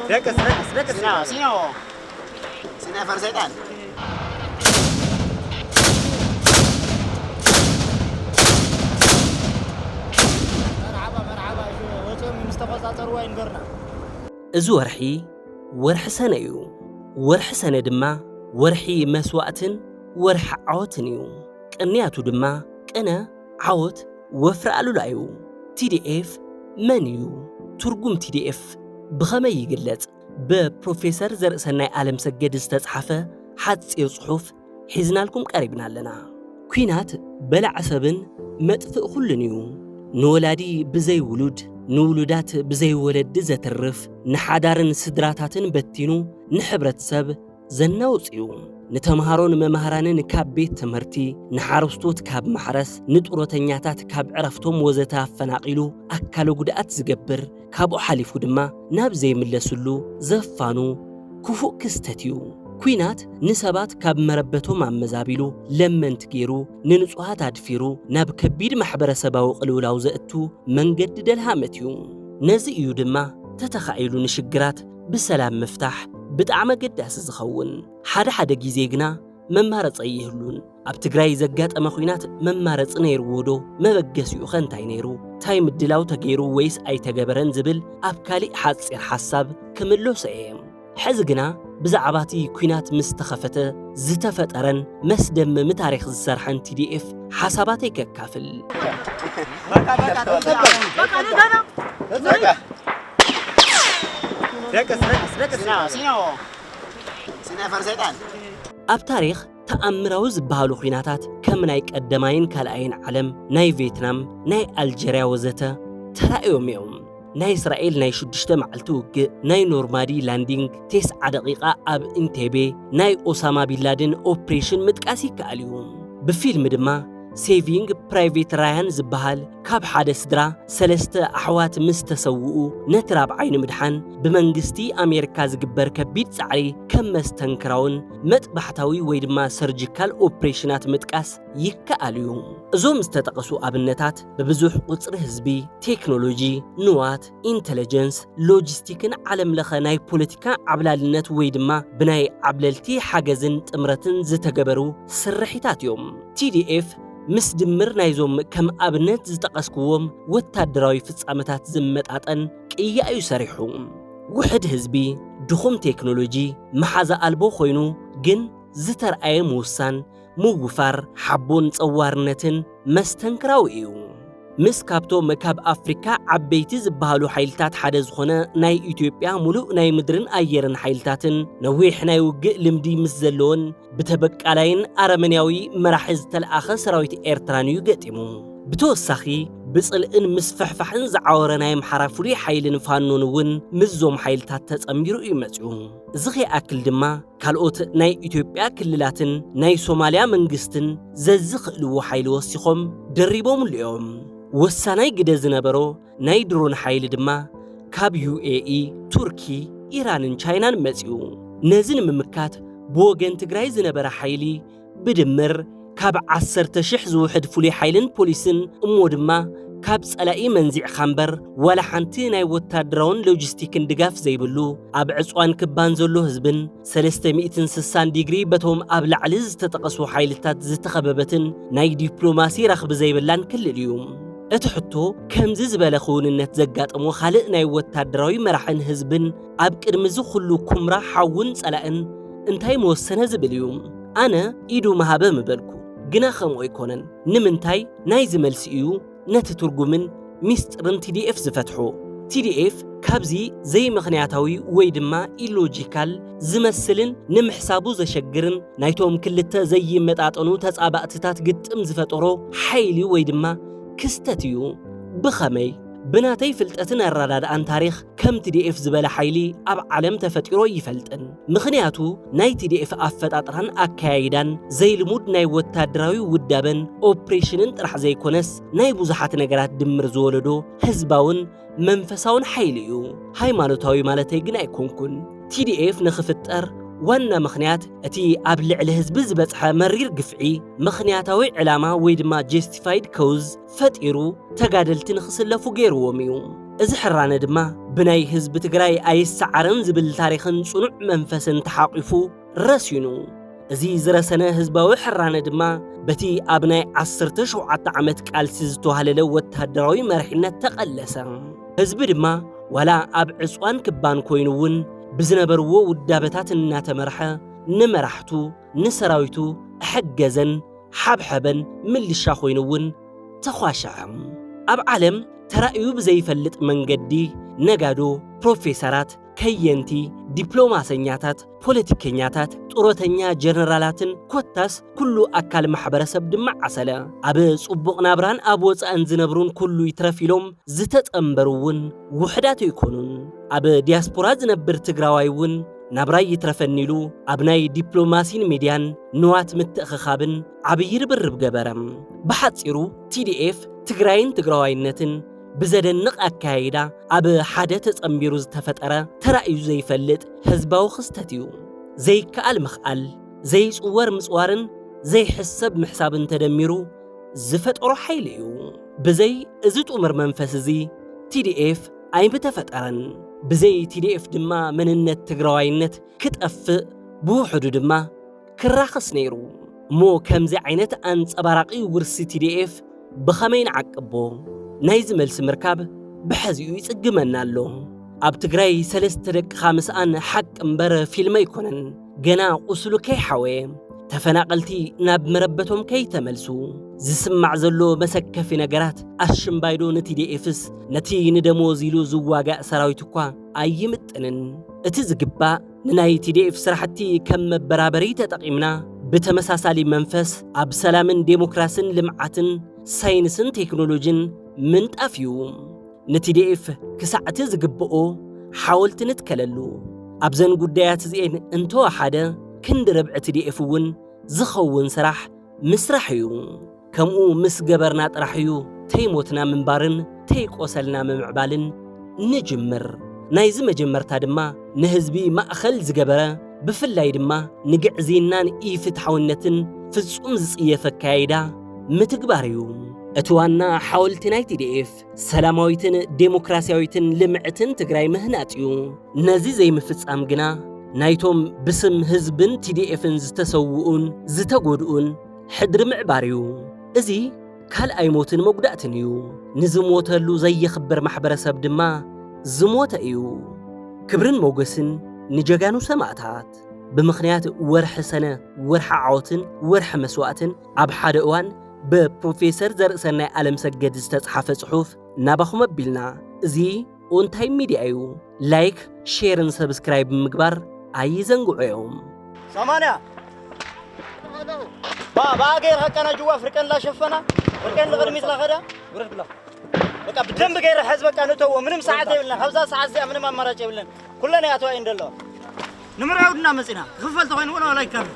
ركز سينا فرزيتان مرحبا وجه مستفى تروين قرنا ازورحي ورح سنيو ورح سنة دما ورحي مسواتن ورح عوتنيو قنياتو دما قنا عوت وفرقلو لايو TDF منيو ترجم TDF بخما يقلت ببروفيسور زرسناي عالم سجد استصحفه حدث صحف حزنا لكم قريبنا لنا كوينات بلع سبن مطفئ كلنيو نولادي بزي ولود نولودات بزي ولد زترف نحدارن سدراتاتن بتينو نحبرت سب زناوصيو نتمهارون ممهرانن كاب بيت تمرتي نحارستوت كاب محرس نطروتኛታት كاب عرفتم وزتا فناقيلو اكالو ጉዳት ዝገብር ካብኡ ሓሊፉ ድማ ናብ ዘይምለስሉ ዘፋኑ ክፉእ ክስተትዩ ኩናት ንሰባት ካብ መረበቶም አመዛቢሉ ለመንት ገይሩ ንንጹሃት አድፊሩ ናብ ከቢድ ማሕበረሰባዊ ቅልውላው ዘእቱ መንገድ ደልሃመትዩ ነዚ እዩ ድማ ተተኻኢሉ ንሽግራት ብሰላም መፍታሕ ብጣዕመ ገዳስ ዝኸውን ሓደ ጊዜ ግና መማረጽ ይህሉን ኣብ ትግራይ ዘጋጠመ ኩናት መማረጽ ነይርዎዶ መበገሲኡ ኸንታይ ነይሩ ታይ ምድላው ተገይሩ ወይስ ኣይተገበረን ዝብል ኣብ ካሊእ ሓጺር ሓሳብ ክምሎስ እየ ሕዚ ግና ብዛዕባቲ ኩናት ምስ ተኸፈተ ዝተፈጠረን መስደመም ታሪኽ ዝሰርሐን TDF ሓሳባተይ ከካፍል ركز سينا فرزيتان ኣብ ታሪኽ ተኣምራዊ ዝበሃሉ ኩናታት ከም ናይ ቀዳማይን ካልኣይን ዓለም ናይ ቪየትናም ናይ ኣልጀርያ ወዘተ ተራእዮም እዮም ናይ እስራኤል ናይ 6 መዓልቲ ውግእ ናይ ኖርማዲ ላንዲንግ 9 ደቂቃ ኣብ ኢንቴቤ ናይ ኦሳማ ቢንላደን ኦፕሬሽን ምጥቃስ ይከኣል እዩ ብፊልም ድማ ሴቪንግ ፕራይቬት ራያን ዝበሃል ካብ ሓደ ስድራ ሰለስተ ኣሕዋት ምስ ተሰውኡ ነትራብ ዓይኒ ምድሓን ብመንግስቲ ኣሜሪካ ዝግበር ከቢድ ጻዕሪ ከም መስተንክራውን መጥባሕታዊ ወይ ድማ ሰርጂካል ኦፕሬሽናት ምጥቃስ ይከኣል እዩ እዞም ዝተጠቐሱ ኣብነታት ብብዙሕ ቁጽሪ ህዝቢ ቴክኖሎጂ ንዋት ኢንተለጀንስ ሎጂስቲክን ዓለም ለኸ ናይ ፖለቲካ ዓብላልነት ወይ ድማ ብናይ ዓብለልቲ ሓገዝን ጥምረትን ዝተገበሩ ስርሒታት እዮም TDF ምስ ድምር ናይዞም ከም ኣብነት ዝተቐስክዎም ወታደራዊ ፍጻመታት ዝመጣጠን ቅያዩ ሰሪሑ ውሕድ ህዝቢ ድኹም ቴክኖሎጂ መሓዛ ኣልቦ ኮይኑ ግን ዝተርኣየ ምውሳን ምውፋር ሓቦን ጸዋርነትን መስተንክራዊ እዩ ምስ ካብቶም ካብ ኣፍሪካ ዓበይቲ ዝበሃሉ ሓይልታት ሓደ ዝኾነ ናይ ኢትዮጵያ ሙሉእ ናይ ምድርን ኣየርን ሓይልታትን ነዊሕ ናይ ውግእ ልምዲ ምስ ዘለዎን ብተበቃላይን ኣረመንያዊ መራሒ ዝተለኣኸ ሰራዊት ኤርትራን እዩ ገጢሙ ብተወሳኺ ብጽልእን ምስ ፈሕፋሕን ዝዓወረ ናይ ኣምሓራ ፍሉይ ሓይልን ፋኖን እውን ምዞም ሓይልታት ተጸምቢሩ እዩ መጽኡ እዚ ኸይኣክል ድማ ካልኦት ናይ ኢትዮጵያ ክልላትን ናይ ሶማልያ መንግስትን ዘዝኽእልዎ ሓይሊ ወሲኾም ደሪቦም እዮም ወሳናይ ግደ ዝነበሮ ናይ ድሮን ሓይሊ ድማ ካብ UAE ቱርኪ ኢራንን ቻይናን መጽኡ ነዚ ንምምካት ብወገን ትግራይ ዝነበረ ሓይሊ ብድምር ካብ 10,000 ዝውሕድ ፍሉይ ሓይልን ፖሊስን እሞ ድማ ካብ ጸላኢ መንዚዕ ኻምበር ወላ ሓንቲ ናይ ወታደራውን ሎጂስቲክን ድጋፍ ዘይብሉ ኣብ ዕጽዋን ክባን ዘሎ ህዝብን 360 ዲግሪ በቶም ኣብ ላዕሊ ዝተጠቐሱ ሓይልታት ዝተኸበበትን ናይ ዲፕሎማሲ ረኽቢ ዘይብላን ክልል እዩ እቲ ሕቶ ከምዚ ዝበለ ኽውንነት ዘጋጠሞ ኻልእ ናይ ወታደራዊ መራሕን ህዝብን ኣብ ቅድሚዚ ኩሉ ኩምራ ሓውን ጸላእን እንታይ መወሰነ ዝብል እዩ ኣነ ኢዱ መሃበ ምበልኩ ግና ኸምኡ ኣይኮነን ንምንታይ ናይ ዝመልሲ እዩ ነቲ ትርጉምን ሚስጥርን TDF ዝፈትሑ TDF ካብዚ ዘይምኽንያታዊ ወይ ድማ ኢሎጂካል ዝመስልን ንምሕሳቡ ዘሸግርን ናይቶም ክልተ ዘይመጣጠኑ ተጻባእትታት ግጥም ዝፈጠሮ ሓይሊ ወይ ድማ ክስተት እዩ ብኸመይ ብናተይ ፍልጠትን ኣረዳድኣን ታሪኽ ከም TDF ዝበለ ሓይሊ ኣብ ዓለም ተፈጢሮ ይፈልጥን ምኽንያቱ ናይ TDF ኣፈጣጥራን ኣካያይዳን ዘይልሙድ ናይ ወታደራዊ ውዳበን ኦፕሬሽንን ጥራሕ ዘይኮነስ ናይ ብዙሓት ነገራት ድምር ዝወለዶ ህዝባውን መንፈሳውን ሓይሊ እዩ ሃይማኖታዊ ማለተይ ግን ኣይኮንኩን TDF ንኽፍጠር ዋና ምኽንያት እቲ ኣብ ልዕሊ ህዝቢ ዝበጽሐ መሪር ግፍዒ ምኽንያታዊ ዕላማ ወይ ድማ justified cause ፈጢሩ ተጋደልቲ ንኽስለፉ ገይርዎም እዩ እዚ ሕራነ ድማ ብናይ ህዝቢ ትግራይ ኣይሰዓርን ዝብል ታሪኽን ጽኑዕ መንፈስን ተሓቂፉ ረሲኑ እዚ ዝረሰነ ህዝባዊ ሕራነ ድማ በቲ ኣብ ናይ 17 ዓመት ቃልሲ ዝተዋህለለ ወታደራዊ መሪሕነት ተቐለሰ ህዝቢ ድማ ዋላ ኣብ ዕጽዋን ክባን ኮይኑውን ብዝነበርዎ ውዳበታት እናተመርሐ ንመራሕቱ ንሰራዊቱ ሕገዘን ሓብሐበን ምልሻ ኮይኑውን ተኳሸዐ ኣብ ዓለም ተራእዩ ብዘይፈልጥ መንገዲ ነጋዶ ፕሮፌሰራት ከየንቲ ዲፕሎማሰኛታት ፖለቲከኛታት ጡረተኛ ጀነራላትን ኮታስ ኩሉ ኣካል ማሕበረሰብ ድማ ዓሰለ ኣብ ጽቡቕ ናብራን ኣብ ወፃእን ዝነብሩን ኩሉ ይትረፊሎም ዝተጸምበሩውን ውሕዳት ይኮኑን ኣብ ዲያስፖራ ዝነብር ትግራዋይውን ናብራይ ይትረፈኒሉ ኣብ ናይ ዲፕሎማሲን ሚድያን ንዋት ምትእኽኻብን ዓብይ ርብርብ ገበረም ብሓጺሩ TDF ትግራይን ትግራዋይነትን ብዘደንቕ ኣካይዳ ኣብ ሓደ ተጸምቢሩ ዝተፈጠረ ተራእዩ ዘይፈልጥ ህዝባዊ ክስተት እዩ ዘይከኣል ምኽኣል ዘይጽወር ምጽዋርን ዘይሕሰብ ምሕሳብን ተደሚሩ ዝፈጠሮ ሓይሊ እዩ ብዘይ እዚ ጡምር መንፈስ እዚ TDF ኣይምተፈጠረን ብዘይ TDF ድማ መንነት ትግራዋይነት ክጠፍእ ብውሕዱ ድማ ክራኸስ ነይሩ እሞ ከምዚ ዓይነት አንጸባራቂ ውርሲ TDF ብኸመይ ንዓቅቦ ናይ ዝመልሲ ምርካብ ብሕዚኡ ይጽግመና ኣሎ ኣብ ትግራይ 3 ደቂኻ ምስኣን ሓቅ እምበር ፊልም ኣይኮነን ገና ቁስሉ ከይሓወየ ተፈናቐልቲ ናብ መረበቶም ከይተመልሱ ዝስማዕ ዘሎ መሰከፊ ነገራት ኣሽምባይዶ ንTDFስ ነቲ ንደሞዝ ኢሉ ዝዋጋእ ሰራዊት እኳ ኣይምጥንን እቲ ዝግባእ ንናይ TDF ስራሕቲ ከም መበራበሪ ተጠቒምና ብተመሳሳሊ መንፈስ ኣብ ሰላምን ዴሞክራስን ልምዓትን ሳይንስን ቴክኖሎጂን ምንጣፍ እዩ ንTDF ክሳዕቲ ዝግብኦ ሓወልቲ ንትከለሉ ኣብዘን ጉዳያት እዚአን እንተወሓደ ክንዲ ረብዒ TDF እውን ዝኸውን ስራሕ ምስራሕ እዩ ከምኡ ምስ ገበርና ጥራሕ እዩ ተይሞትና ምንባርን ተይቆሰልና ምምዕባልን ንጅምር ናይዚ መጀመርታ ድማ ንህዝቢ ማእኸል ዝገበረ ብፍላይ ድማ ንግዕዜናን ኢፍትሓውነትን ፍጹም ዝጽየፈ ኣካይዳ ምትግባር እዩ እቲ ዋና ሓወልቲ ናይ TDF ሰላማዊትን ዴሞክራሲያዊትን ልምዕትን ትግራይ ምህናጥ እዩ ነዚ ዘይምፍጻም ግና ናይቶም ብስም ህዝብን TDFን ዝተሰውኡን ዝተጎድኡን ሕድሪ ምዕባር እዩ እዚ ካልኣይ ሞትን መጉዳእትን እዩ ንዝሞተሉ ዘይኽበር ማሕበረሰብ ድማ ዝሞተ እዩ ክብርን ሞገስን ንጀጋኑ ሰማዕታት ብምኽንያት ወርሒ ሰነ ወርሒ ዓወትን ወርሒ መስዋዕትን ኣብ ሓደ እዋን በፕሮፌሰር ዘርእሰናይ ዓለም ሰገድ ዝተጻሕፈ ጽሑፍ ናባኹም ኣቢልና እዚ ኦንታይ ሚድያ እዩ ላይክ ሼርን ሰብስክራይብ ምግባር ኣይዘንግዑዮም ሰማንያ ባገር ሀቀና ጅዋ ፍርቀን ላሸፈና ፍርቀን ለቅድሚት ላኸዳ ውረድ ብላ በቃ በደንብ ገይረ ሕዝብ በቃ ንተው ምንም ሰዓት ይብልና ከብዛ ሰዓት እዚኣ ምንም አማራጭ ይብልን ኩለና ያተዋይ እንደለው ንምራውድና መጽና ክፍል ተኮይኑ ወላ ይካፍ